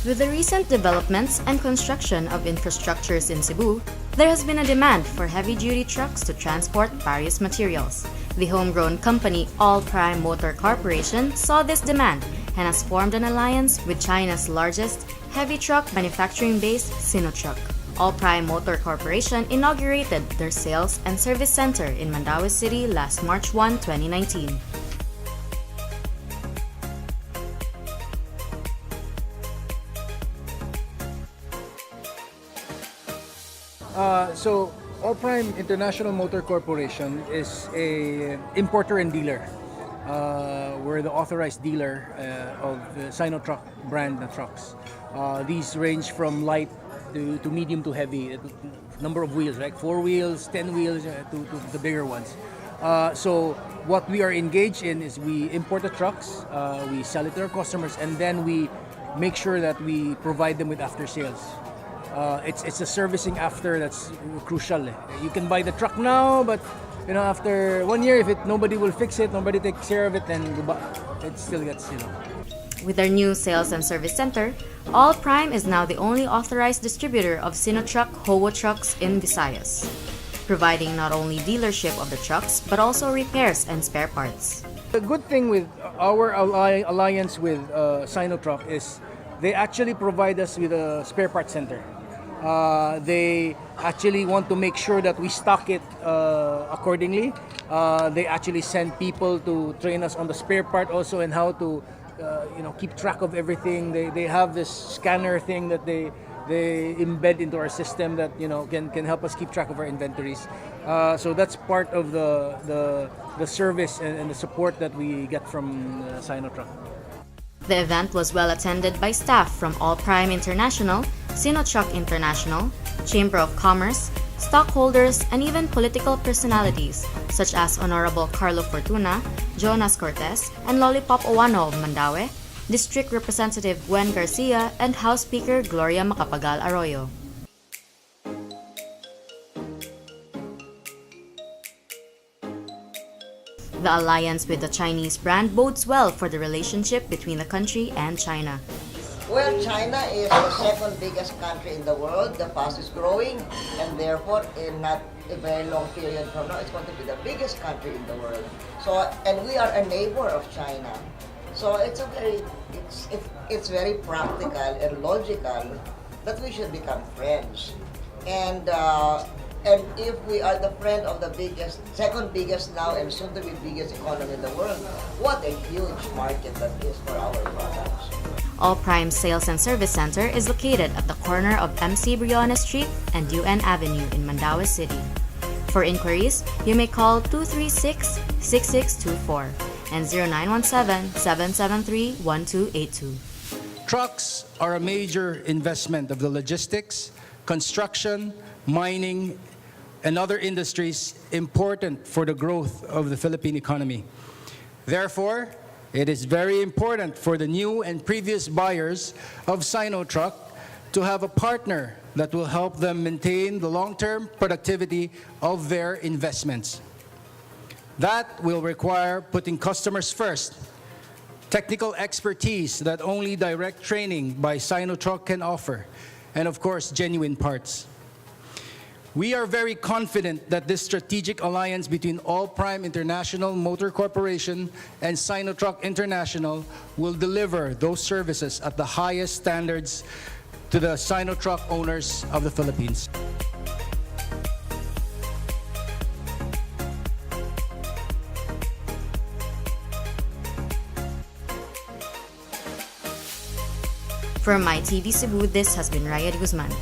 With the recent developments and construction of infrastructures in Cebu, there has been a demand for heavy-duty trucks to transport various materials. The homegrown company All Prime Motor Corporation saw this demand and has formed an alliance with China's largest heavy truck manufacturing base, Sinotruk. All Prime Motor Corporation inaugurated their sales and service center in Mandaue City last March 1, 2019. So All Prime International Motor Corporation is a importer and dealer. We're the authorized dealer of the Sinotruk brand na trucks. These range from light to medium to heavy. Number of wheels, like 4 wheels, 10 wheels to the bigger ones. So what we are engaged in is we import the trucks, we sell it to our customers, and then we make sure that we provide them with after sales. It's the servicing after that's crucial. You can buy the truck now, but after 1 year, if nobody will fix it, nobody takes care of it, then it still gets. With their new sales and service center, All Prime is now the only authorized distributor of Sinotruk Howo trucks in Visayas, providing not only dealership of the trucks but also repairs and spare parts. The good thing with our alliance with Sinotruk is they actually provide us with a spare parts center. They actually want to make sure that we stock it accordingly. They actually send people to train us on the spare part also and how to keep track of everything. They have this scanner thing that they embed into our system that can help us keep track of our inventories. So that's part of the service and the support that we get from Sinotruk. The event was well attended by staff from All Prime International, Sinotruk International, Chamber of Commerce, stockholders, and even political personalities such as Honorable Carlo Fortuna, Jonas Cortez, and Lollipop Owano of Mandaue, District Representative Gwen Garcia, and House Speaker Gloria Macapagal Arroyo. The alliance with the Chinese brand bodes well for the relationship between the country and China. Well, China is the second biggest country in the world, the fastest growing, and therefore in not a very long period from now, it's going to be the biggest country in the world. So, and we are a neighbor of China. So it's very practical and logical that we should become friends. And if we are the friend of the second biggest now and soon to be biggest economy in the world, what a huge market that is for our products. All Prime Sales and Service Center is located at the corner of MC Briones Street and UN Avenue in Mandaue City. For inquiries, you may call 236-6624 and 0917-773-1282. Trucks are a major investment of the logistics, construction, mining, and other industries important for the growth of the Philippine economy. Therefore, it is very important for the new and previous buyers of Sinotruk to have a partner that will help them maintain the long-term productivity of their investments. That will require putting customers first, technical expertise that only direct training by Sinotruk can offer, and of course, genuine parts. We are very confident that this strategic alliance between All Prime International Motor Corporation and Sinotruk International will deliver those services at the highest standards to the Sinotruk owners of the Philippines. For MyTV Cebu, this has been Ryan Guzman.